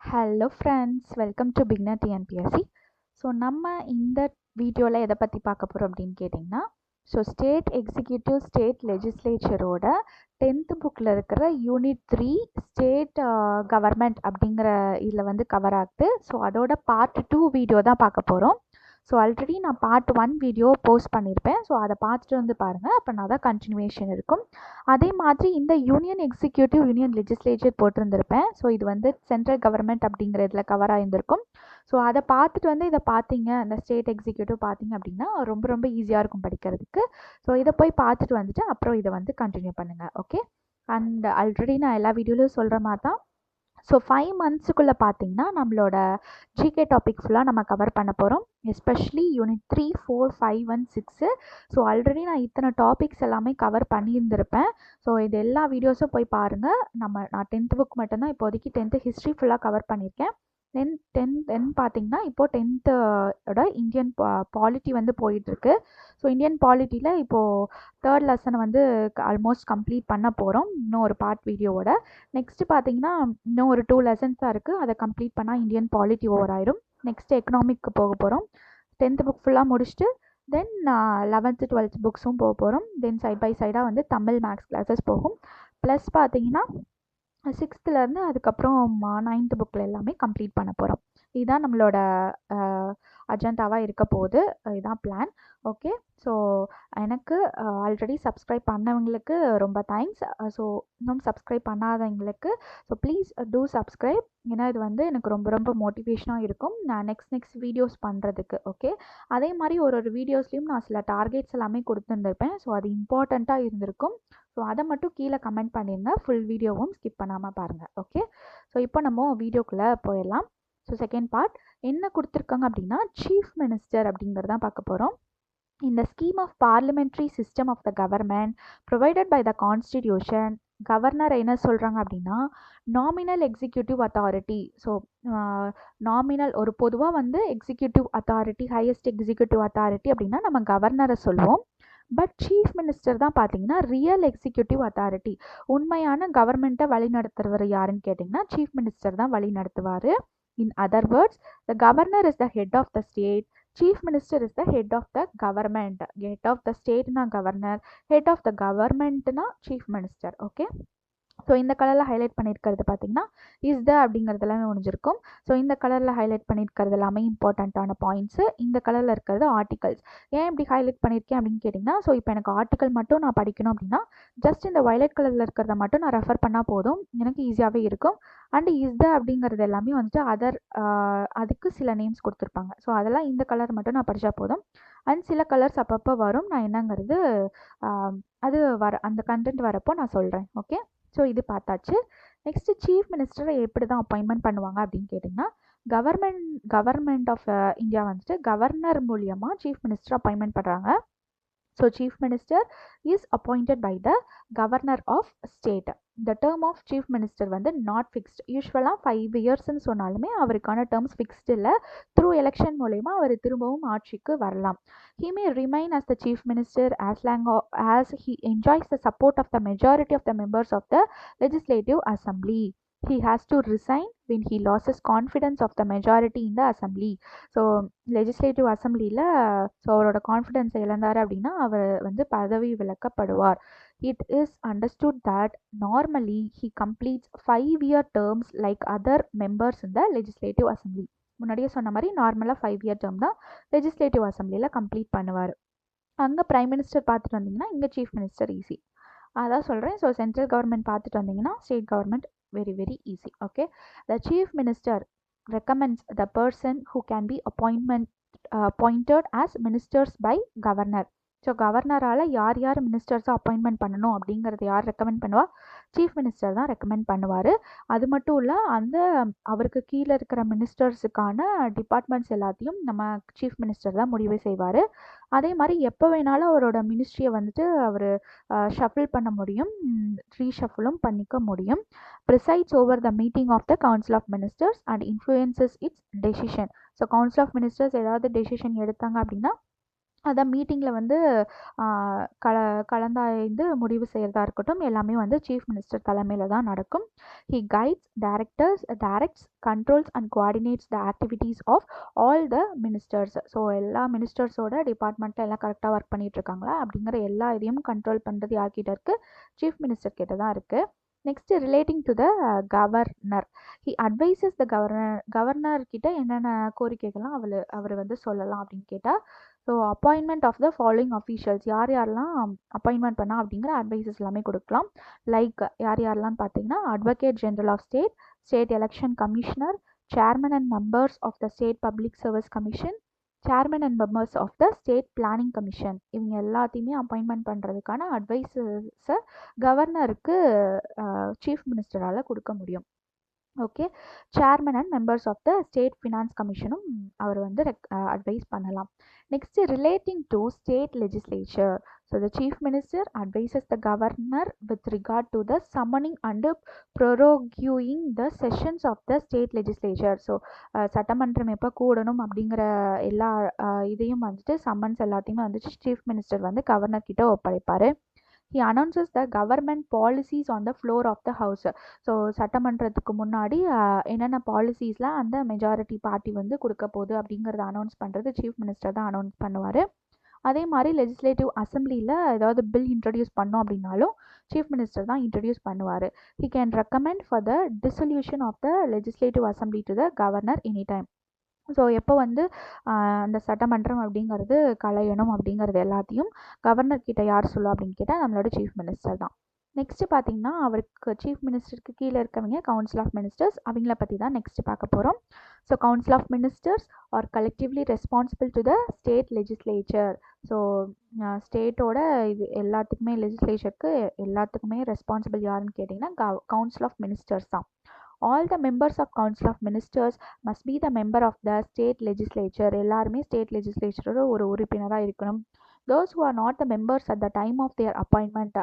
Hello friends, welcome to beginner TNPSC. So நம்ம இந்த வீடியோவில் எதை பற்றி பார்க்க போகிறோம் அப்படின்னு கேட்டிங்கன்னா, ஸோ ஸ்டேட் எக்ஸிக்யூட்டிவ் ஸ்டேட் லெஜிஸ்லேச்சரோட 10th புக்கில் இருக்கிற யூனிட் 3 ஸ்டேட் கவர்மெண்ட் அப்படிங்கிற இதில் வந்து கவர் ஆகுது. ஸோ அதோட பார்ட் 2 வீடியோ தான் பார்க்க போகிறோம். ஸோ ஆல்ரெடி நான் பார்ட் 1 வீடியோ போஸ்ட் பண்ணியிருப்பேன். ஸோ அதை பார்த்துட்டு வந்து பாருங்கள், அப்போ நான் தான் கண்டினியூவேஷன் இருக்கும். அதே மாதிரி இந்த யூனியன் எக்ஸிக்யூட்டிவ் யூனியன் லெஜிஸ்லேச்சர் போட்டிருந்திருப்பேன். ஸோ இது வந்து சென்ட்ரல் கவர்மெண்ட் அப்படிங்கிற இதில் கவர் ஆகியிருந்திருக்கும். ஸோ அதை பார்த்துட்டு வந்து இதை பார்த்தீங்க, அந்த ஸ்டேட் எக்ஸிக்யூட்டிவ் பார்த்தீங்க அப்படின்னா ரொம்ப ரொம்ப ஈஸியாக இருக்கும் படிக்கிறதுக்கு. ஸோ இதை போய் பார்த்துட்டு வந்துட்டு அப்புறம் இதை வந்து கண்டினியூ பண்ணுங்கள். ஓகே, அண்ட் ஆல்ரெடி நான் எல்லா வீடியோலையும் சொல்கிற மாதிரி தான். ஸோ 5 மந்த்ஸுக்குள்ளே பார்த்தீங்கன்னா நம்மளோட ஜிகே டாபிக் ஃபுல்லாக நம்ம கவர் பண்ண போகிறோம். Especially unit 3, 4, 5 and 6. So already நான் இத்தனை டாபிக்ஸ் எல்லாமே கவர் பண்ணியிருந்திருப்பேன். ஸோ இது எல்லா வீடியோஸும் போய் பாருங்கள். நான் 10th புக் மட்டும்தான் இப்போதைக்கு 10th ஹிஸ்ட்ரி ஃபுல்லாக கவர் பண்ணியிருக்கேன். தென் பார்த்தீங்கன்னா இப்போது 10th இந்தியன் பாலிட்டி வந்து போயிட்டுருக்கு. ஸோ இந்தியன் பாலிட்டியில் இப்போது 3rd லெசனை வந்து ஆல்மோஸ்ட் கம்ப்ளீட் பண்ண போகிறோம் இன்னும் ஒரு பார்ட் வீடியோவோட. நெக்ஸ்ட்டு பார்த்தீங்கன்னா இன்னும் ஒரு 2 லெசன்ஸ் தான் இருக்குது. அதை கம்ப்ளீட் பண்ணால் இந்தியன் பாலிட்டி ஓவர் ஆயிரும். நெக்ஸ்ட்டு எக்கனாமிக்கு போக போகிறோம். 10th புக் ஃபுல்லாக முடிச்சுட்டு தென் 11th 12th புக்ஸும் போக போகிறோம். தென் சைட் பை சைடாக வந்து தமிழ் மேக்ஸ் கிளாஸஸ் போகும். ப்ளஸ் பார்த்தீங்கன்னா 6th அதுக்கப்புறம் 9th புக்கில் எல்லாமே கம்ப்ளீட் பண்ண போகிறோம். இதுதான் நம்மளோட அஜெண்டாவாக இருக்க போகுது. இதுதான் பிளான். ஓகே, ஸோ எனக்கு ஆல்ரெடி சப்ஸ்கிரைப் பண்ணவங்களுக்கு ரொம்ப தேங்க்ஸ். ஸோ இன்னும் சப்ஸ்கிரைப் பண்ணாதவங்களுக்கு ஸோ ப்ளீஸ் டூ சப்ஸ்கிரைப். ஏன்னா இது வந்து எனக்கு ரொம்ப ரொம்ப மோட்டிவேஷனாக இருக்கும் நான் நெக்ஸ்ட் வீடியோஸ் பண்ணுறதுக்கு. ஓகே, அதே மாதிரி ஒரு வீடியோஸ்லேயும் நான் சில டார்கெட்ஸ் எல்லாமே கொடுத்துருந்துருப்பேன். ஸோ அது இம்பார்ட்டண்ட்டாக இருந்திருக்கும். ஸோ அதை மட்டும் கீழே கமெண்ட் பண்ணிடுங்க. ஃபுல் வீடியோவும் ஸ்கிப் பண்ணாமல் பாருங்கள். ஓகே, ஸோ இப்போ நம்ம வீடியோக்குள்ளே போயிடலாம். ஸோ செகண்ட் பார்ட் என்ன கொடுத்துருக்காங்க அப்படின்னா, சீஃப் மினிஸ்டர் அப்படிங்கிறதான் பார்க்க போகிறோம். இந்த scheme of parliamentary system of the government provided by the constitution, governor என்ன சொல்கிறாங்க அப்படின்னா nominal executive authority. So nominal ஒரு பொதுவாக வந்து executive authority, highest executive authority அப்படின்னா நம்ம கவர்னரை சொல்லுவோம். பட் சீஃப் மினிஸ்டர் தான் பார்த்தீங்கன்னா ரியல் எக்ஸிக்யூட்டிவ் அத்தாரிட்டி. உண்மையான கவர்மெண்ட்டை வழி நடத்துறவர் யாருன்னு கேட்டிங்கன்னா சீஃப் மினிஸ்டர் தான் வழி நடத்துவார். In other words, the governor is the head of the state. Chief minister is the head of the government. Head of the state na governor, head of the government na chief minister. Okay. So இந்த கலரில் highlight பண்ணியிருக்கிறது பார்த்தீங்கன்னா is the அப்படிங்கிறது எல்லாமே முடிஞ்சிருக்கும். So இந்த கலரில் highlight பண்ணியிருக்கிறது எல்லாமே இம்பார்ட்டண்ட்டான பாயிண்ட்ஸு. இந்த கலரில் இருக்கிறது ஆர்டிகல்ஸ். ஏன் இப்படி ஹைலைட் பண்ணியிருக்கேன் அப்படின்னு கேட்டிங்கன்னா, ஸோ இப்போ எனக்கு ஆர்டிக்கல் மட்டும் நான் படிக்கணும் அப்படின்னா ஜஸ்ட் இந்த வயலட் கலரில் இருக்கிறத மட்டும் நான் ரெஃபர் பண்ணால் போதும், எனக்கு ஈஸியாகவே இருக்கும். அண்ட் இஸ் த அப்படிங்கிறது எல்லாமே வந்துட்டு அதுக்கு சில நேம்ஸ் கொடுத்துருப்பாங்க. ஸோ அதெல்லாம் இந்த கலர் மட்டும் நான் படித்தா போதும். அண்ட் சில கலர்ஸ் அப்பப்போ வரும், நான் என்னங்கிறது அது அந்த கண்டென்ட் வரப்போ நான் சொல்கிறேன். ஓகே, ஸோ இது பார்த்தாச்சு. நெக்ஸ்ட்டு சீஃப் மினிஸ்டரை எப்படி தான் அப்பாயின்மெண்ட் பண்ணுவாங்க அப்படின்னு கேட்டிங்கன்னா, கவர்மெண்ட் ஆஃப் இந்தியா வந்துட்டு கவர்னர் மூலியமாக சீஃப் மினிஸ்டர் அப்பாயின்மெண்ட் பண்ணுறாங்க. So chief minister is appointed by the governor of state. The term of chief minister வந்து நாட் ஃபிக்ஸ்ட். யூஸ்வலாக 5 இயர்ஸ்ன்னு சொன்னாலுமே அவருக்கான டேர்ம்ஸ் ஃபிக்ஸ்டு இல்லை. த்ரூ எலெக்ஷன் மூலயமா அவர் திரும்பவும் ஆட்சிக்கு வரலாம். He may remain as the chief minister as long as he enjoys the support of the majority of the members of the legislative assembly. He has to resign when he loses confidence of the majority in the assembly. So legislative அசம்பிளியில் so அவரோட கான்ஃபிடென்ஸை இழந்தார் அப்படின்னா அவர் வந்து பதவி விலக்கப்படுவார். It is understood that normally he completes 5-year terms like other members in the legislative assembly. முன்னாடியே சொன்ன மாதிரி நார்மலாக 5-year term தான் லெஜிஸ்லேட்டிவ் அசம்பிளியில் கம்ப்ளீட் பண்ணுவார். அங்கே பிரைம் மினிஸ்டர் பார்த்துட்டு வந்தீங்கன்னா இங்கே சீஃப் மினிஸ்டர் ஈஸி. அதான் சொல்கிறேன். ஸோ சென்ட்ரல் கவர்மெண்ட் பார்த்துட்டு வந்தீங்கன்னா state government very very easy. Okay, the chief minister recommends the person who can be appointed as ministers by governor. So கவர்னரால் யார் யார் மினிஸ்டர்ஸை அப்பாயின்மெண்ட் பண்ணணும் அப்படிங்கிறது யார் ரெக்கமெண்ட் பண்ணுவா? சீஃப் மினிஸ்டர் தான் ரெக்கமெண்ட் பண்ணுவார். அது மட்டும் இல்லை, அவருக்கு கீழே இருக்கிற மினிஸ்டர்ஸுக்கான டிபார்ட்மெண்ட்ஸ் எல்லாத்தையும் நம்ம சீஃப் மினிஸ்டர் தான் முடிவு செய்வார். அதே மாதிரி எப்போ வேணாலும் அவரோட மினிஸ்ட்ரியை வந்துட்டு அவர் ஷஃபிள் பண்ண முடியும், ரீஷஃபிளும் பண்ணிக்க முடியும். presides over the meeting of the council of ministers and influences its decision. So council of ministers ஏதாவது டெசிஷன் எடுத்தாங்க அப்படின்னா அதான் மீட்டிங்கில் வந்து கல கலந்தாய்ந்து முடிவு செய்கிறதா இருக்கட்டும் எல்லாமே வந்து சீஃப் மினிஸ்டர் தலைமையில் தான் நடக்கும். He guides directs controls and coordinates the activities of all the ministers. So எல்லா மினிஸ்டர்ஸோட டிபார்ட்மெண்ட்டில் எல்லாம் கரெக்டாக ஒர்க் பண்ணிட்டு இருக்காங்களா அப்படிங்கிற எல்லா இதையும் கண்ட்ரோல் பண்ணுறது யார்கிட்ட இருக்குது? சீஃப் மினிஸ்டர் கிட்ட தான் இருக்குது. Next relating to the governor, he advises the governor கிட்ட என்னென்ன கோரிக்கைகள்லாம் அவர் வந்து சொல்லலாம் அப்படின்னு கேட்டால், so appointment of the following officials, யார் யாரெல்லாம் அப்பாயின்மெண்ட் பண்ணா அப்படிங்கிற அட்வைசஸ் எல்லாமே கொடுக்கலாம். லைக் யார் யாரெல்லாம் பார்த்தீங்கன்னா, advocate general of state, state election commissioner, chairman and members of the state public service commission, chairman and members of the state planning commission. இவங்க எல்லாத்தையுமே அப்பாயின்மெண்ட் பண்ணுறதுக்கான அட்வைசஸை கவர்னருக்கு சீஃப் மினிஸ்டரால் கொடுக்க முடியும். Okay, chairman and members of the state finance கமிஷனும் அவர் வந்து அட்வைஸ் பண்ணலாம். Next relating to state legislature, so the chief minister advises the governor with regard to the summoning and proroguing the sessions of the state legislature. So சட்டமன்றம் எப்போ கூடணும் அப்படிங்கிற எல்லா இதையும் வந்துட்டு சம்மன்ஸ் எல்லாத்தையுமே வந்துட்டு சீஃப் மினிஸ்டர் வந்து கவர்னர் கிட்ட ஒப்படைப்பார். He announces the government policies on the floor of the house. So சட்டமன்றத்துக்கு முன்னாடி என்னென்ன பாலிசிஸ்லாம் அந்த மெஜாரிட்டி பார்ட்டி வந்து கொடுக்க போகுது அப்படிங்கிறத அனௌன்ஸ் பண்ணுறது சீஃப் மினிஸ்டர் தான் அனௌன்ஸ் பண்ணுவார். அதே மாதிரி லெஜிஸ்லேட்டிவ் அசம்பிளியில் ஏதாவது பில் இன்ட்ரடியூஸ் பண்ணோம் அப்படின்னாலும் சீஃப் மினிஸ்டர் தான் இன்ட்ரடியூஸ் பண்ணுவார். He can recommend for the dissolution of the legislative assembly to the governor anytime. So எப்போ வந்து அந்த சட்டமன்றம் அப்படிங்கிறது கலையணும் அப்படிங்கிறது எல்லாத்தையும் கவர்னர் கிட்ட யார் சொல்லுவா அப்படின்னு கேட்டால் நம்மளோட சீஃப் மினிஸ்டர் தான். நெக்ஸ்ட் பார்த்தீங்கன்னா, அவருக்கு சீஃப் மினிஸ்டருக்கு கீழே இருக்கவங்க கவுன்சில் ஆஃப் மினிஸ்டர்ஸ், அவங்கள பற்றி தான் நெக்ஸ்ட் பார்க்க போகிறோம். So council of ministers are collectively responsible to the state legislature. So ஸ்டேட்டோட இது எல்லாத்துக்குமே லெஜிஸ்லேச்சருக்கு எல்லாத்துக்குமே ரெஸ்பான்சிபிள் யாருன்னு கேட்டிங்கன்னா கவுன்சில் ஆஃப் மினிஸ்டர்ஸ் தான். All the members of Council of Ministers must be the member of the state legislature. எல்லாருமே state லெஜிஸ்லேச்சரோட ஒரு உறுப்பினராக இருக்கணும். Those who are not the members at the time of their appointment,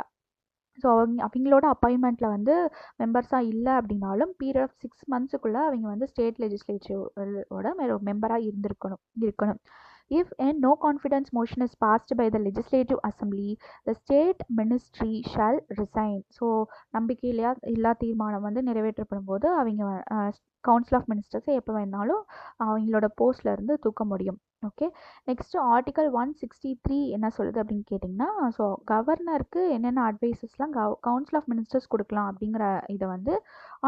so அவங்களோட அப்பாயின்மெண்ட்டில் வந்து மெம்பர்ஸாக இல்லை அப்படின்னாலும் period of 6 monthsக்குள்ளே அவங்க வந்து ஸ்டேட் லெஜிஸ்லேச்சரோட மெம்பராக இருக்கணும். If a no confidence motion is passed by the legislative assembly, the state ministry shall resign. So நம்பிக்கையில்லா தீர்மானம் வந்து நிறைவேற்றப்படும் போது அவங்க கவுன்சில் ஆஃப் மினிஸ்டர்ஸை எப்போ வேணாலும் அவங்களோட போஸ்ட்ல இருந்து தூக்க முடியும். ஓகே, நெக்ஸ்ட் ஆர்டிகல் 163 என்ன சொல்லுது அப்படின்னு கேட்டிங்கன்னா, ஸோ கவர்னருக்கு என்னென்ன அட்வைசஸ்லாம் கவுன்சில் ஆஃப் மினிஸ்டர்ஸ் கொடுக்கலாம் அப்படிங்கிற இதை வந்து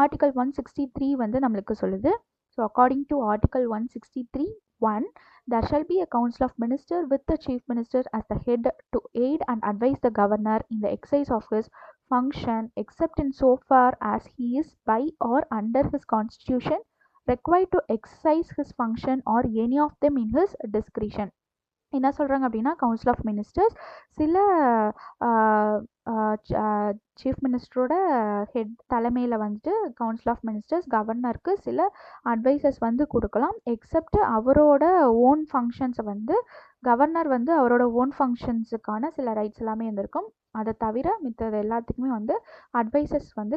ஆர்டிகல் 163 வந்து நம்மளுக்கு சொல்லுது. So according to article 163(1), there shall be a council of minister with the chief minister as the head to aid and advise the governor in the exercise of his function, except in so far as he is by or under his constitution required to exercise his function or any of them in his discretion. என்ன சொல்கிறாங்க அப்படின்னா, council of ministers சில chief மினிஸ்டரோட head தலைமையில் வந்துட்டு council of ministers கவர்னருக்கு சில advices வந்து கொடுக்கலாம். எக்ஸப்ட் அவரோட ஓன் ஃபங்க்ஷன்ஸை வந்து கவர்னர் வந்து அவரோட ஓன் ஃபங்க்ஷன்ஸுக்கான சில ரைட்ஸ் எல்லாமே இருந்திருக்கும். அதை தவிர மித்தது எல்லாத்துக்குமே வந்து அட்வைசஸ் வந்து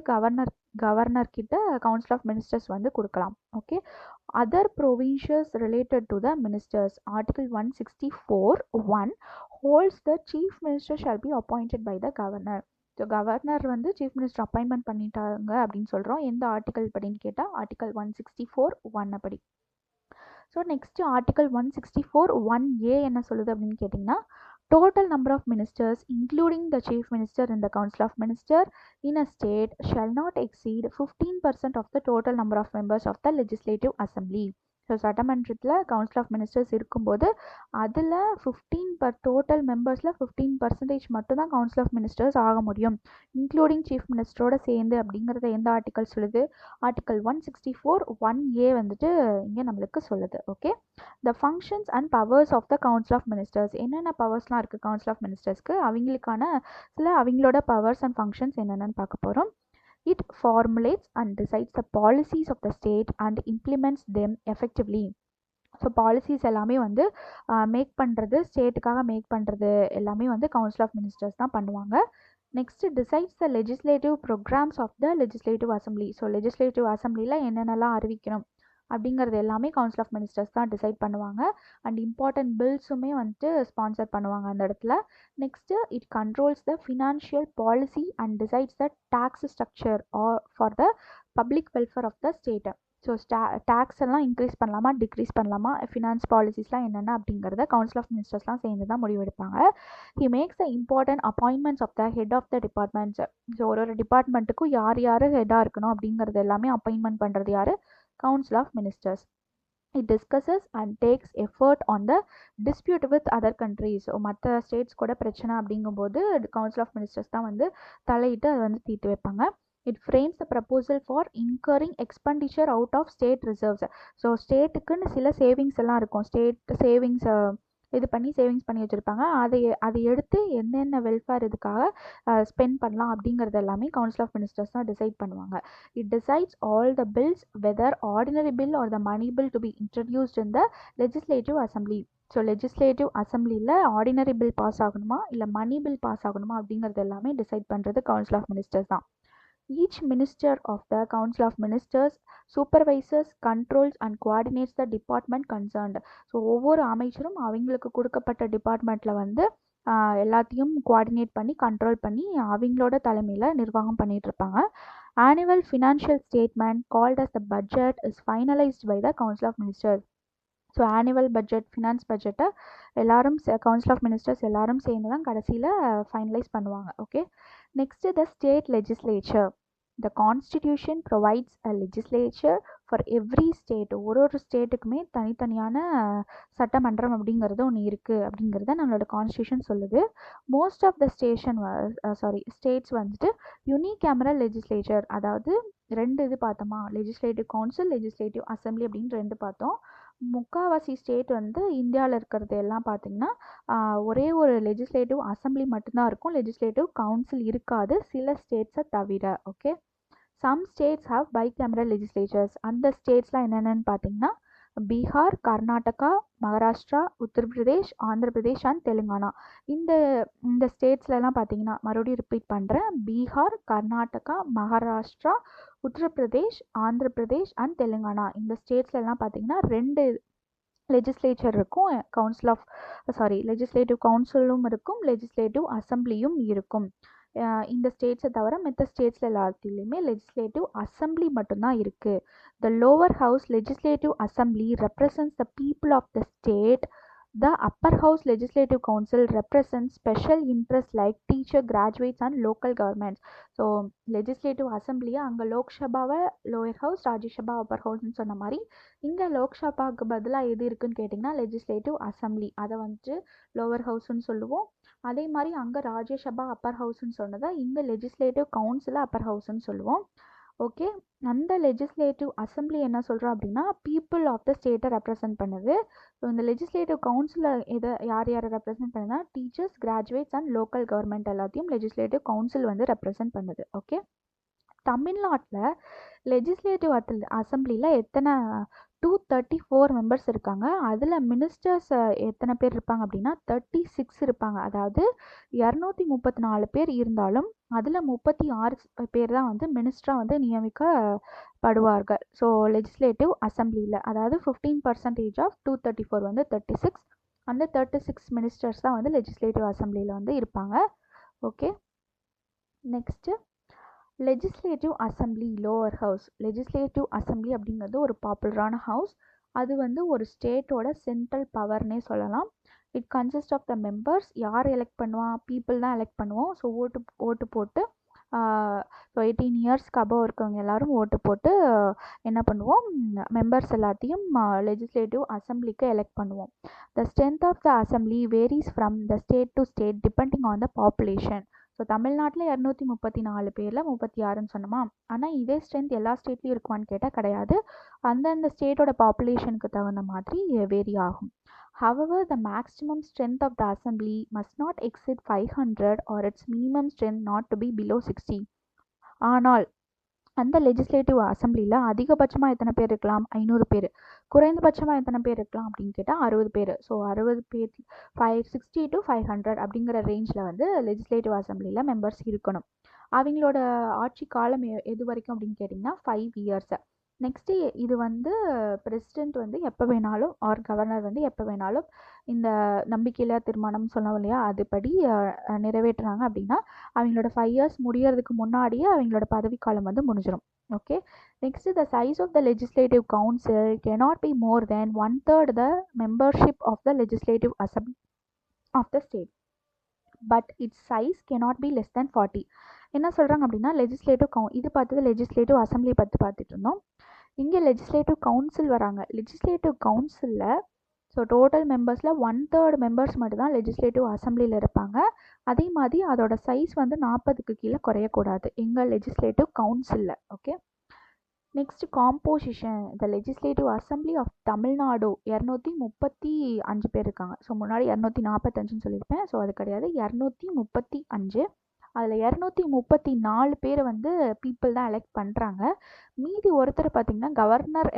கவர்னர் கிட்ட கவுன்சில் ஆஃப் மினிஸ்டர்ஸ் வந்து கொடுக்கலாம். Okay, other provisions related to the ministers, article 164(1) holds the chief minister shall be appointed by the governor. So governor வந்து சீஃப் மினிஸ்டர் அப்பாயின்மெண்ட் பண்ணிட்டாங்க அப்படின்னு சொல்கிறோம். எந்த ஆர்டிகல் படின்னு கேட்டால் ஆர்டிகல் 164(1) படி. ஸோ நெக்ஸ்ட் ஆர்டிகல் 164(1)(a) என்ன சொல்லுது அப்படின்னு கேட்டிங்கன்னா, total number of ministers including the chief minister in the council of minister in a state shall not exceed 15% of the total number of members of the legislative assembly. So சட்டமன்றத்தில் council of ministers இருக்கும்போது அதில் total மெம்பர்ஸில் 15% மட்டும்தான் council of ministers ஆக முடியும், including chief மினிஸ்டரோட சேர்ந்து. அப்படிங்கிறத எந்த article சொல்லுது? ஆர்டிக்கல் 164(1)(a) வந்துட்டு இங்கே நம்மளுக்கு சொல்லுது. Okay, the functions and powers of the council of ministers, என்னென்ன பவர்ஸ்லாம் இருக்குது கவுன்சில் ஆஃப் மினிஸ்டர்ஸ்க்கு, அவங்களுக்கான அவங்களோட பவர்ஸ் அண்ட் ஃபங்க்ஷன்ஸ் என்னென்னு பார்க்க போகிறோம். It formulates and decides the policies of the state and implements them effectively. So policies எல்லாமே வந்து மேக் பண்ணுறது, ஸ்டேட்டுக்காக மேக் பண்ணுறது எல்லாமே வந்து கவுன்சில் ஆஃப் மினிஸ்டர்ஸ் தான் பண்ணுவாங்க. Next decides the legislative programmes of the legislative assembly. So legislative அசம்பிளியில் என்னென்னலாம் அறிவிக்கணும் அப்படிங்கிறது எல்லாமே கவுன்சில் ஆஃப் மினிஸ்டர்ஸ் தான் டிசைட் பண்ணுவாங்க. அண்ட் இம்பார்ட்டன்ட் பில்ஸுமே வந்துட்டு ஸ்பான்சர் பண்ணுவாங்க அந்த இடத்துல. Next it controls the financial policy and decides the tax structure are for the public welfare of the state. So tax எல்லாம் இன்க்ரீஸ் பண்ணலாமா டிக்ரீஸ் பண்ணலாமா, ஃபினான்ஸ் பாலிசிஸ்லாம் என்னென்ன அப்படிங்கிறத கவுன்சில் ஆஃப் மினிஸ்டர்ஸ்லாம் சேர்ந்து தான் முடிவெடுப்பாங்க. He makes the important appointments of the head of the departments. So ஒரு டிபார்ட்மெண்ட்டுக்கும் யார் யார் ஹெட்டாக இருக்கணும் அப்படிங்கிறது எல்லாமே அப்பாயின்மெண்ட் பண்ணுறது யார்? Council of ministers. It discusses and takes effort on the dispute with other countries. So மற்ற ஸ்டேட்ஸ் கூட பிரச்சனை அப்படிங்கும்போது கவுன்சில் ஆஃப் மினிஸ்டர்ஸ் தான் வந்து தலையிட்டு அதை வந்து தீர்த்து வைப்பாங்க. It frames the proposal for incurring expenditure out of state reserves. So ஸ்டேட்டுக்குன்னு சில சேவிங்ஸ் எல்லாம் இருக்கும். ஸ்டேட் சேவிங்ஸ் இது பண்ணி சேவிங்ஸ் பண்ணி வச்சுருப்பாங்க. அதை எடுத்து என்னென்ன வெல்ஃபேர் இதுக்காக ஸ்பெண்ட் பண்ணலாம் அப்படிங்கிறது எல்லாமே கவுன்சில் ஆஃப் மினிஸ்டர்ஸ் தான் டிசைட் பண்ணுவாங்க. It decides all the bills whether ordinary bill or the money bill to be introduced in the legislative assembly. So legislative அசம்பிளியில் ஆர்டினரி பில் பாஸ் ஆகணுமா இல்லை மணி பில் பாஸ் ஆகணுமா அப்படிங்கிறது எல்லாமே டிசைட் பண்ணுறது council of ministers தான். Each minister of the Council of Ministers supervises, controls and coordinates the department concerned. So ஒவ்வொரு அமைச்சரும் அவங்களுக்கு கொடுக்கப்பட்ட டிபார்ட்மெண்ட்டில் வந்து எல்லாத்தையும் கோஆர்டினேட் பண்ணி கண்ட்ரோல் பண்ணி அவங்களோட தலைமையில் நிர்வாகம் பண்ணிட்டு இருப்பாங்க. Annual financial statement called as the budget is finalised by the council of ministers. So annual budget finance பட்ஜெட்டை எல்லாரும் கவுன்சில் ஆஃப் மினிஸ்டர்ஸ் எல்லாரும் சேர்ந்து தான் கடைசியில் ஃபைனலைஸ் பண்ணுவாங்க. Okay, next the state legislature. The constitution provides a legislature for every state. ஒரு ஸ்டேட்டுக்குமே தனித்தனியான சட்டமன்றம் அப்படிங்கிறது ஒன்று இருக்குது அப்படிங்கிறத நம்மளோட கான்ஸ்டியூஷன் சொல்லுது. மோஸ்ட் ஆஃப் த ஸ்டேட்ஸ் வந்துட்டு யூனிகேமரல் லெஜிஸ்லேச்சர், அதாவது ரெண்டு இது பார்த்தோமா, லெஜிஸ்லேட்டிவ் கவுன்சில் லெஜிஸ்லேட்டிவ் அசம்பிளி அப்படின்னு ரெண்டு பார்த்தோம். முக்கால்வாசி ஸ்டேட் வந்து இந்தியாவில் இருக்கிறது எல்லாம் பார்த்திங்கன்னா ஒரே ஒரு லெஜிஸ்லேட்டிவ் அசம்பிளி மட்டும்தான் இருக்கும், லெஜிஸ்லேட்டிவ் கவுன்சில் இருக்காது சில ஸ்டேட்ஸை தவிர. Okay, some states have bicameral legislatures. அந்த ஸ்டேட்ஸ்லாம் என்னென்னு பார்த்தீங்கன்னா பீகார், கர்நாடகா, மகாராஷ்டிரா, உத்தரப்பிரதேஷ், ஆந்திர பிரதேஷ் அண்ட் தெலுங்கானா. இந்த ஸ்டேட்ஸ்லலாம் பார்த்தீங்கன்னா மறுபடியும் ரிப்பீட் பண்ணுறேன், பீகார், கர்நாடகா, மகாராஷ்டிரா, உத்தரப்பிரதேஷ், ஆந்திர பிரதேஷ் அண்ட் தெலுங்கானா. இந்த ஸ்டேட்ஸ்லலாம் பார்த்தீங்கன்னா ரெண்டு லெஜிஸ்லேச்சர் இருக்கும், லெஜிஸ்லேட்டிவ் கவுன்சிலும் இருக்கும், லெஜிஸ்லேட்டிவ் அசம்பிளியும் இருக்கும். இந்த ஸ்டேட்ஸை தவிர மற்ற ஸ்டேட்ஸில் எல்லாத்துலேயுமே லெஜிஸ்லேட்டிவ் அசம்பிளி மட்டும்தான் இருக்குது. The lower house legislative assembly represents the people of the state. The upper house legislative council represents special interests like teacher, graduates and local governments. So legislative அசம்பிளியை அங்கே லோக்சபாவை லோயர் ஹவுஸ், ராஜ்யசபா அப்பர் ஹவுஸ்ன்னு சொன்ன மாதிரி இங்கே லோக்சபாவுக்கு பதிலாக எது இருக்குன்னு கேட்டிங்கன்னா லெஜிஸ்லேட்டிவ் அசம்பிளி, அதை வந்துட்டு லோவர் ஹவுஸ்ன்னு சொல்லுவோம். அதே மாதிரி அங்கே ராஜ்யசபா அப்பர் ஹவுஸ்ன்னு சொன்னதை இங்கே லெஜிஸ்லேட்டிவ் கவுன்சிலை அப்பர் ஹவுஸ்ன்னு சொல்லுவோம். ஓகே, அந்த லெஜிஸ்லேட்டிவ் அசம்பிளி என்ன சொல்கிறோம் அப்படின்னா பீப்புள் ஆஃப் த ஸ்டேட்டை ரெப்ரசன்ட் பண்ணுது. ஸோ இந்த லெஜிஸ்லேட்டிவ் கவுன்சிலில் யாரை ரெப்ரசன்ட் பண்ணுதுன்னா teachers, graduates and local government எல்லாத்தையும் லெஜிஸ்லேட்டிவ் கவுன்சில் வந்து ரெப்ரசன்ட் பண்ணுது. ஓகே, தமிழ்நாட்டில் லெஜிஸ்லேட்டிவ் அசம்பிளியில் எத்தனை 234 மெம்பர்ஸ் இருக்காங்க. அதில் மினிஸ்டர்ஸ் எத்தனை பேர் இருப்பாங்க அப்படின்னா 36 இருப்பாங்க. அதாவது 234 பேர் இருந்தாலும் அதில் 36 பேர் தான் வந்து மினிஸ்டராக வந்து நியமிக்கப்படுவார்கள். ஸோ லெஜிஸ்லேட்டிவ் அசம்பிளியில், அதாவது 15% ஆஃப் 234 வந்து 36. அந்த 36 மினிஸ்டர்ஸ் தான் வந்து லெஜிஸ்லேட்டிவ் அசம்பிளியில் வந்து இருப்பாங்க. Okay, next legislative assembly lower house. Legislative assembly அப்படிங்கிறது ஒரு பாப்புலரான ஹவுஸ். அது வந்து ஒரு ஸ்டேட்டோட சென்ட்ரல் பவர்னே சொல்லலாம். It consist of the members. யார் எலெக்ட் பண்ணுவான்? பீப்புள் தான் எலெக்ட் பண்ணுவோம். ஸோ ஓட்டு போட்டு ஸோ 18 இயர்ஸ்க்கு அபவ் இருக்கவங்க எல்லாரும் ஓட்டு போட்டு என்ன பண்ணுவோம், மெம்பர்ஸ் எல்லாத்தையும் லெஜிஸ்லேட்டிவ் அசம்பிளிக்கு எலெக்ட் பண்ணுவோம். The strength of the assembly varies from the state to state depending on the population. So தமிழ்நாட்டில் 234 பேரில் 36ன்னு சொன்னோமா, ஆனால் இதே ஸ்ட்ரென்த் எல்லா ஸ்டேட்லேயும் இருக்குமான்னு கேட்டால் கிடையாது. அந்தந்த ஸ்டேட்டோட பாப்புலேஷனுக்கு தகுந்த மாதிரி வேரி ஆகும். However, the maximum strength of the assembly must not exceed 500 or its minimum strength not to be below 60. ஆனால் அந்த லெஜிஸ்லேட்டிவ் அசம்பிளியில் அதிகபட்சமாக எத்தனை பேர் இருக்கலாம்? 500 பேர். குறைந்தபட்சமாக எத்தனை பேர் இருக்கலாம் அப்படின்னு கேட்டால் 60 பேர். ஸோ 60 பேர் 560 to 500 அப்படிங்கிற ரேஞ்சில் வந்து லெஜிஸ்லேட்டிவ் அசம்பிளியில் மெம்பர்ஸ் இருக்கணும். அவங்களோட ஆட்சி காலம் எது வரைக்கும் அப்படின்னு கேட்டிங்கன்னா 5 இயர்ஸ். நெக்ஸ்ட்டு இது வந்து பிரசிடெண்ட் வந்து எப்போ வேணாலும் ஆர் கவர்னர் வந்து எப்போ வேணாலும் இந்த நம்பிக்கையில்லா தீர்மானம் சொன்னோம் இல்லையா, அதுபடி நிறைவேற்றுனாங்க அப்படின்னா அவங்களோட 5 இயர்ஸ் முடியறதுக்கு முன்னாடியே அவங்களோட பதவிக்காலம் வந்து முடிஞ்சிடும். Okay, next the size of the legislative council cannot be more than 1/3 the membership of the legislative assembly of the state, but its size cannot be less than 40. என்ன சொல்கிறாங்க அப்படின்னா லெஜிஸ்லேட்டிவ் இது பார்த்தது லெஜிஸ்லேட்டிவ் அசம்பிளி பற்றி பார்த்துட்டு இருந்தோம். இங்கே legislative council வராங்க. லெஜிஸ்லேட்டிவ் கவுன்சிலில் ஸோ டோட்டல் மெம்பர்ஸில் 1/3 மெம்பர்ஸ் மட்டும் தான் லெஜிஸ்லேட்டிவ் அசம்பிளியில் இருப்பாங்க. அதே மாதிரி அதோட சைஸ் வந்து 40க்கு கீழே குறையக்கூடாது எங்கள் லெஜிஸ்லேட்டிவ் கவுன்சிலில். Okay, next composition. The legislative assembly of Tamil Nadu 235 பேர் இருக்காங்க. ஸோ முன்னாடி 245ன்னு சொல்லியிருப்பேன், ஸோ அது கிடையாது, 235. அதில் 234 பேரை வந்து பீப்புள் தான் எலெக்ட் பண்ணுறாங்க. மீதி ஒருத்தர் பார்த்திங்கன்னா கவர்னர்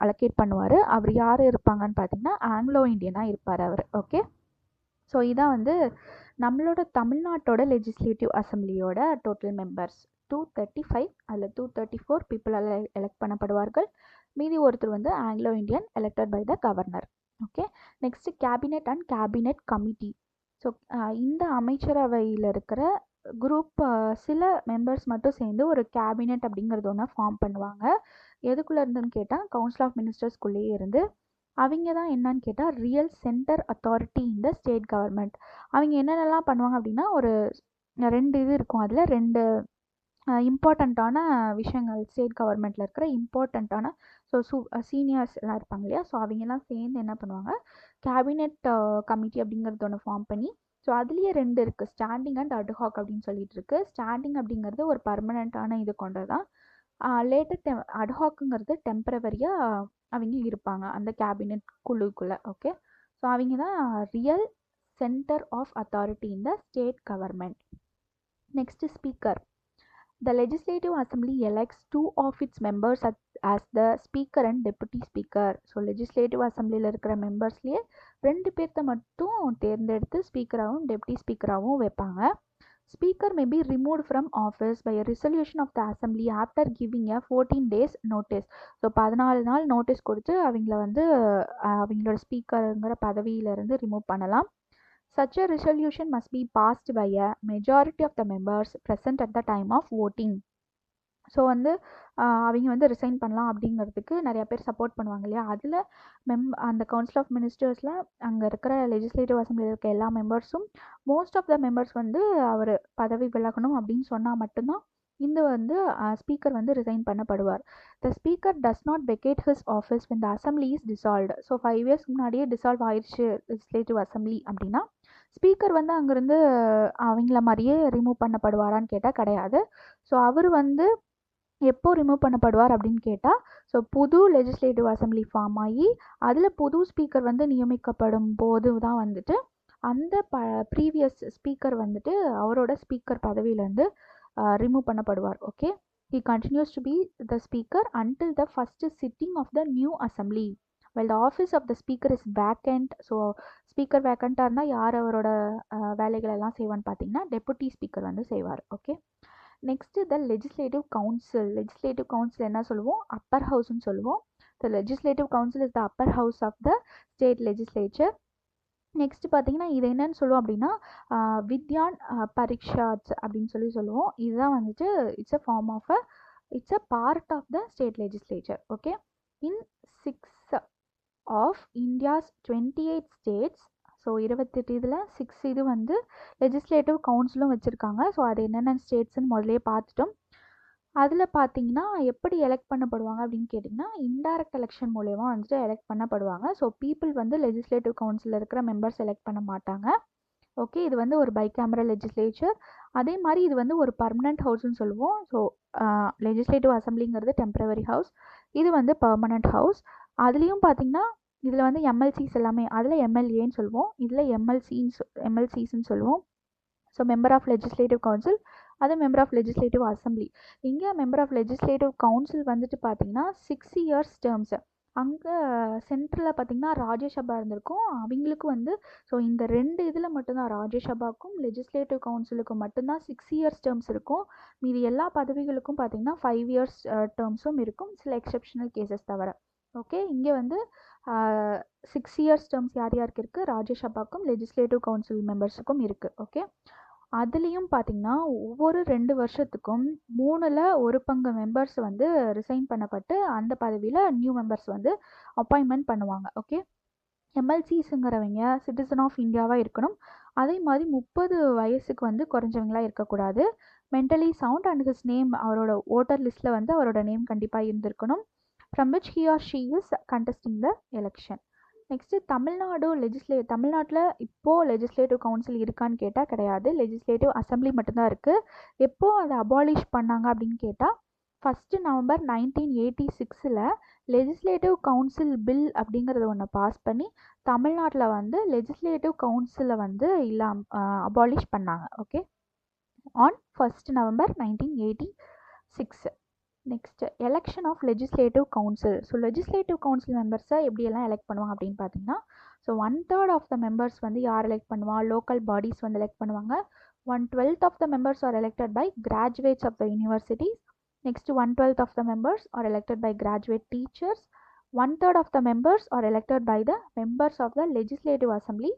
அலோகேட் பண்ணுவார். அவர் யார் இருப்பாங்கன்னு பார்த்தீங்கன்னா ஆங்கிலோ இண்டியனாக இருப்பார் அவர். ஓகே, ஸோ இதான் வந்து நம்மளோட தமிழ்நாட்டோட லெஜிஸ்லேட்டிவ் அசம்பிளியோட டோட்டல் மெம்பர்ஸ் 235. அதில் 234 பீப்புளால் எலெக்ட் பண்ணப்படுவார்கள். மீதி ஒருத்தர் வந்து Anglo Indian elected by the governor. Okay, next cabinet and cabinet committee. So இந்த அமைச்சரவையில் இருக்கிற குரூப் சில மெம்பர்ஸ் மட்டும் சேர்ந்து ஒரு கேபினெட் அப்படிங்கிறது ஒன்று ஃபார்ம் பண்ணுவாங்க. எதுக்குள்ளே இருந்துன்னு கேட்டால் கவுன்சில் ஆஃப் மினிஸ்டர்ஸ்குள்ளேயே இருந்து. அவங்க தான் என்னன்னு கேட்டால் ரியல் சென்டர் அத்தாரிட்டி இந்த ஸ்டேட் கவர்மெண்ட். அவங்க என்னென்னலாம் பண்ணுவாங்க அப்படின்னா ஒரு 2 இது இருக்கும். அதில் 2 இம்பார்ட்டண்ட்டான விஷயங்கள் ஸ்டேட் கவர்மெண்ட்டில் இருக்கிற இம்பார்ட்டண்ட்டான சீனியர்ஸ் எல்லாம் இருப்பாங்க இல்லையா, ஸோ அவங்கெல்லாம் சேர்ந்து என்ன பண்ணுவாங்க கேபினெட் கமிட்டி அப்படிங்கிறது ஒன்று ஃபார்ம் பண்ணி, ஸோ அதுலேயே 2 இருக்குது, ஸ்டாண்டிங் அண்ட் அட்ஹாக் அப்படின்னு சொல்லிட்டு இருக்கு. ஸ்டாண்டிங் அப்படிங்கிறது ஒரு பர்மனெண்ட்டான இது கொண்டது தான். லேட்டர் அட்ஹாக்குங்கிறது டெம்பரவரியாக அவங்க இருப்பாங்க அந்த கேபினெட் குழுக்குள்ளே. ஓகே, ஸோ அவங்க தான் real centre of authority in the state government. Next speaker. The Legislative Assembly elects 2 of its members as the Speaker and Deputy Speaker. So Legislative Assemblyயில் இருக்கிற மெம்பர்ஸ்லேயே 2 பேர்த்த மட்டும் தேர்ந்தெடுத்து ஸ்பீக்கராகவும் டெப்டி ஸ்பீக்கராகவும் வைப்பாங்க. Speaker may be removed from office by a resolution of the Assembly after giving a 14 days notice. So 14 நாள் notice கொடுத்து அவங்கள வந்து அவங்களோட ஸ்பீக்கருங்கிற பதவியிலிருந்து ரிமூவ் பண்ணலாம். Such a resolution must be passed by a majority of the members present at the time of voting. So வந்து அவங்க வந்து ரிசைன் பண்ணலாம் அப்படிங்கிறதுக்கு நிறையா பேர் சப்போர்ட் பண்ணுவாங்க இல்லையா, அதில் அந்த கவுன்சில் ஆஃப் மினிஸ்டர்ஸில் அங்கே இருக்கிற லெஜிஸ்லேட்டிவ் அசம்பிளியில் இருக்க எல்லா மெம்பர்ஸும் மோஸ்ட் ஆஃப் த மெம்பர்ஸ் வந்து அவர் பதவி விலகணும் அப்படின்னு சொன்னால் மட்டும்தான் இந்த வந்து ஸ்பீக்கர் வந்து ரிசைன் பண்ணப்படுவார். The speaker does not vacate his office when the assembly is dissolved. So 5 years முன்னாடியே டிசால்வ் ஆயிடுச்சு லெஜிஸ்லேட்டிவ் அசம்பிளி அப்படின்னா ஸ்பீக்கர் வந்து அங்கேருந்து அவங்கள மாதிரியே ரிமூவ் பண்ணப்படுவாரான்னு கேட்டால் கிடையாது. ஸோ அவர் வந்து எப்போ ரிமூவ் பண்ணப்படுவார் அப்படின்னு கேட்டால் ஸோ புது லெஜிஸ்லேட்டிவ் அசம்பிளி ஃபார்ம் ஆகி அதில் புது ஸ்பீக்கர் வந்து நியமிக்கப்படும் போது தான் வந்துட்டு அந்த ப்ரீவியஸ் ஸ்பீக்கர் வந்துட்டு அவரோட ஸ்பீக்கர் பதவியிலேருந்து ரிமூவ் பண்ணப்படுவார். Okay, he continues to be the speaker until the first sitting of the new assembly. While the office of the speaker is vacant, so speaker வேக்கண்ட்டாக இருந்தால் யார் அவரோட வேலைகளெல்லாம் செய்வான்னு பார்த்தீங்கன்னா டெபுட்டி ஸ்பீக்கர் வந்து செய்வார். Okay, next the legislative council. Legislative council என்ன சொல்லுவோம், upper ஹவுஸ்ன்னு சொல்லுவோம். The legislative council is the upper house of the state legislature. Next பார்த்தீங்கன்னா இது என்னன்னு சொல்லுவோம் அப்படின்னா வித்யான் பரீட்சாட்ஸ் அப்படின்னு சொல்லுவோம். இதுதான் வந்துட்டு it's a part of the state legislature. Okay, in 6 of India's 28 states, so 28 இதில் 6 இது வந்து லெஜிஸ்லேட்டிவ் கவுன்சிலும் வச்சுருக்காங்க. ஸோ அது என்னென்ன ஸ்டேட்ஸ்ன்னு முதலே பார்த்துட்டோம். அதில் பார்த்தீங்கன்னா எப்படி எலெக்ட் பண்ணப்படுவாங்க அப்படின்னு கேட்டிங்கன்னா இன்டைரக்ட் எலெக்ஷன் மூலயமா வந்துட்டு எலெக்ட் பண்ணப்படுவாங்க. ஸோ பீப்புள் வந்து லெஜிஸ்லேட்டிவ் கவுன்சிலில் இருக்கிற மெம்பர்ஸ் எலெக்ட் பண்ண மாட்டாங்க. ஓகே, இது வந்து ஒரு பைகேமரல் லெஜிஸ்லேச்சர். அதே மாதிரி இது வந்து ஒரு பர்மனெண்ட் ஹவுஸ்ன்னு சொல்லுவோம். ஸோ லெஜிஸ்லேட்டிவ் அசம்பிளிங்கிறது டெம்பரவரி ஹவுஸ், இது வந்து பர்மனெண்ட் ஹவுஸ். அதுலேயும் பார்த்தீங்கன்னா இதில் வந்து எம்எல்சிஸ் எல்லாமே, அதில் எம்எல்ஏன்னு சொல்லுவோம், இதில் எம்எல்சிஸ்ன்னு சொல்லுவோம். So member of legislative council, அது மெம்பர் ஆஃப் லெஜிஸ்லேட்டிவ் அசம்பிளி. இங்கே மெம்பர் ஆஃப் லெஜிஸ்லேட்டிவ் கவுன்சில் வந்துட்டு பார்த்தீங்கன்னா 6 இயர்ஸ் டேர்ம்ஸ். அங்கே சென்ட்ரலில் பார்த்திங்கன்னா ராஜ்யசபா இருந்திருக்கும். அவங்களுக்கு வந்து ஸோ இந்த 2 இதில் மட்டும்தான் ராஜ்யசபாக்கும் லெஜிஸ்லேட்டிவ் கவுன்சிலுக்கும் மட்டும்தான் 6 இயர்ஸ் டேர்ம்ஸ் இருக்கும். மீதி எல்லா பதவிகளுக்கும் பார்த்திங்கன்னா 5 இயர்ஸ் டேர்ம்ஸும் இருக்கும், சில எக்ஸெப்ஷனல் கேசஸ் தவிர. ஓகே, இங்கே வந்து 6 இயர்ஸ் டேர்ம்ஸ் யார் யாருக்கு இருக்குது, ராஜ்யசபாக்கும் லெஜிஸ்லேட்டிவ் கவுன்சில் மெம்பர்ஸுக்கும் இருக்குது. ஓகே, அதுலேயும் பார்த்திங்கன்னா ஒவ்வொரு 2 வருஷத்துக்கும் 3ல் 1 பங்கு மெம்பர்ஸ் வந்து ரிசைன் பண்ணப்பட்டு அந்த பதவியில் நியூ மெம்பர்ஸ் வந்து அப்பாயின்மெண்ட் பண்ணுவாங்க. ஓகே, எம்எல்சிஸுங்கிறவங்க சிட்டிசன் ஆஃப் இந்தியாவாக இருக்கணும். அதே மாதிரி 30 வயசுக்கு வந்து குறைஞ்சவங்களாக இருக்கக்கூடாது. Mentally sound and his name, அவரோட ஓட்டர் லிஸ்ட்டில் வந்து அவரோட நேம் கண்டிப்பாக இருந்திருக்கணும். From which he or she is contesting the election. Next தமிழ்நாட்டில் இப்போது லெஜிஸ்லேட்டிவ் கவுன்சில் இருக்கான்னு கேட்டால் கிடையாது. லெஜிஸ்லேட்டிவ் அசம்பிளி மட்டும்தான் இருக்குது. எப்போது அதை அபாலிஷ் பண்ணாங்க அப்படின்னு கேட்டால் 1 நவம்பர் 1986 லெஜிஸ்லேட்டிவ் கவுன்சில் பில் அப்படிங்கிறது ஒன்று பாஸ் பண்ணி தமிழ்நாட்டில் வந்து லெஜிஸ்லேட்டிவ் கவுன்சிலை வந்து அபாலிஷ் பண்ணாங்க. Okay, on 1 November 1986. Next election of legislative council. So legislative council மெம்பர்ஸை எப்படியெல்லாம் எலெக்ட் பண்ணுவாங்க அப்படின்னு பார்த்தீங்கன்னா, ஸோ 1/3 ஆஃப் த மெம்பர்ஸ் வந்து யார் எலெக்ட் பண்ணுவா, லோக்கல் பாடிஸ் வந்து எலெக்ட் பண்ணுவாங்க. 1/12 of the members are elected by graduates of the universities. Next 1/12 of the members are elected by graduate teachers. 1/3 of the members are elected by the members of the legislative assembly.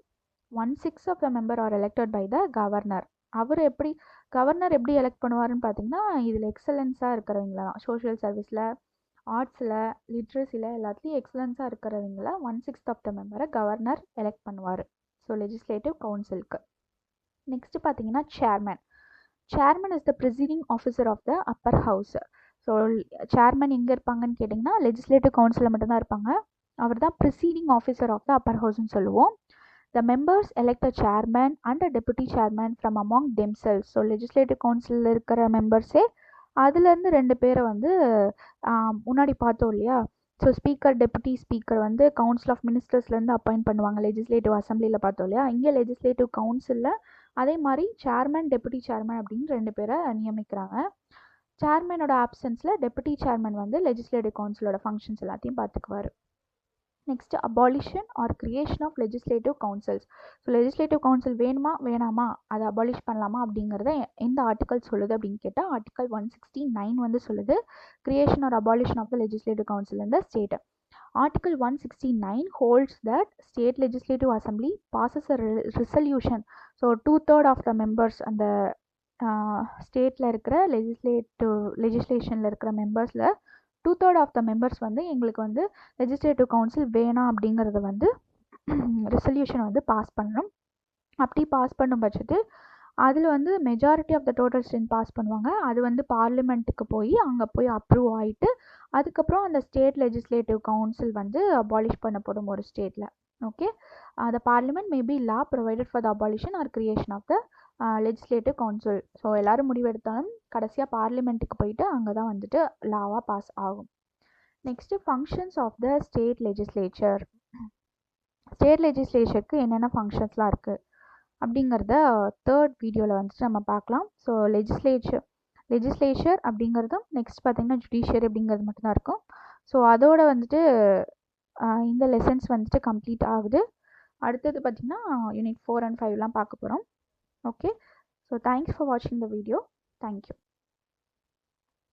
1/6 of the member are elected by the governor. Governor எப்படி elect பண்ணுவாருன்னு பார்த்தீங்கன்னா, இதில் எக்ஸலன்ஸாக இருக்கிறவங்கள தான், social சர்வீஸில், ஆர்ட்ஸில், லிட்ரஸியில் எல்லாத்துலேயும் எக்ஸலன்ஸாக இருக்கிறவங்கள 1/6 ஆஃப் த மெம்பரை கவர்னர் எலெக்ட் பண்ணுவார். ஸோ லெஜிஸ்லேட்டிவ் கவுன்சிலுக்கு. நெக்ஸ்ட்டு பார்த்தீங்கன்னா chairman is the presiding officer of the upper house. So chairman எங்கே இருப்பாங்கன்னு கேட்டிங்கன்னா லெஜிஸ்லேட்டிவ் கவுன்சிலில் மட்டும்தான் இருப்பாங்க. அவர் தான் presiding officer of the upper ஹவுஸ்ன்னு சொல்லுவோம். The members elect a chairman and a deputy chairman from among themselves. So legislative கவுன்சிலில் இருக்கிற மெம்பர்ஸே அதுலேருந்து 2 பேரை வந்து முன்னாடி பார்த்தோம் இல்லையா. ஸோ ஸ்பீக்கர், டெபுட்டி ஸ்பீக்கர் வந்து கவுன்சில் ஆஃப் மினிஸ்டர்ஸ்லேருந்து அப்பாயிண்ட் பண்ணுவாங்க. லெஜிஸ்லேட்டிவ் அசம்பிளியில் பார்த்தோம் இல்லையா. இங்கே லெஜிஸ்லேட்டிவ் கவுன்சிலில் அதே மாதிரி சேர்மன், டெபுட்டி சேர்மன் அப்படின்னு 2 பேரை நியமிக்கிறாங்க. சேர்மனோட ஆப்சன்ஸில் டெபுட்டி சேர்மன் வந்து லெஜிஸ்லேட்டிவ் கவுன்சிலோட ஃபங்க்ஷன்ஸ் எல்லாத்தையும் பார்த்துக்குவார். Next abolition or creation of legislative councils. So legislative council வேணுமா வேணாமா, அதை அபாலிஷ் பண்ணலாமா அப்படிங்கிறத எந்த ஆர்டிக்கல் சொல்லுது அப்படின்னு கேட்டால் ஆர்டிக்கல் 169 வந்து சொல்லுது creation or abolition of the legislative council in the state. Article 169 holds that state legislative assembly passes a resolution. So 2/3 of the members, அந்த ஸ்டேட்டில் இருக்கிற லெஜிஸ்லேஷனில் இருக்கிற மெம்பர்ஸில் 2/3 ஆஃப் த மெம்பர்ஸ் வந்து எங்களுக்கு வந்து லெஜிஸ்லேட்டிவ் கவுன்சில் வேணாம் அப்படிங்கிறத வந்து ரெசல்யூஷன் வந்து பாஸ் பண்ணணும். அப்படி பாஸ் பண்ணும் பட்சத்தில் அதில் வந்து majority of the total strength pass பண்ணுவாங்க. அது வந்து பார்லிமெண்ட்டுக்கு போய் அங்கே போய் அப்ரூவ் ஆகிட்டு அதுக்கப்புறம் அந்த ஸ்டேட் லெஜிஸ்லேட்டிவ் கவுன்சில் வந்து அபாலிஷ் பண்ணப்படும் ஒரு ஸ்டேட்டில். Okay, the parliament may be law provided for the abolition or creation of the legislative council. So எல்லோரும் முடிவெடுத்தாலும் கடைசியாக பார்லிமெண்ட்டுக்கு போயிட்டு அங்கே தான் வந்துட்டு லாவாக பாஸ் ஆகும். Next functions of the state legislature. State லெஜிஸ்லேச்சருக்கு என்னென்ன ஃபங்க்ஷன்ஸ்லாம் இருக்குது அப்படிங்கிறத 3rd வீடியோவில் வந்துட்டு நம்ம பார்க்கலாம். ஸோ லெஜிஸ்லேச்சர் அப்படிங்கிறதும் நெக்ஸ்ட் பார்த்திங்கன்னா ஜுடிஷியரி அப்படிங்கிறது மட்டும்தான் இருக்கும். ஸோ அதோட வந்துட்டு இந்த லெசன்ஸ் வந்துட்டு கம்ப்ளீட் ஆகுது. அடுத்தது பார்த்திங்கன்னா யூனிட் 4 and 5 பார்க்க போகிறோம். ஓகே, ஸோ தேங்க்ஸ் ஃபார் வாட்சிங் த வீடியோ. தேங்க்யூ.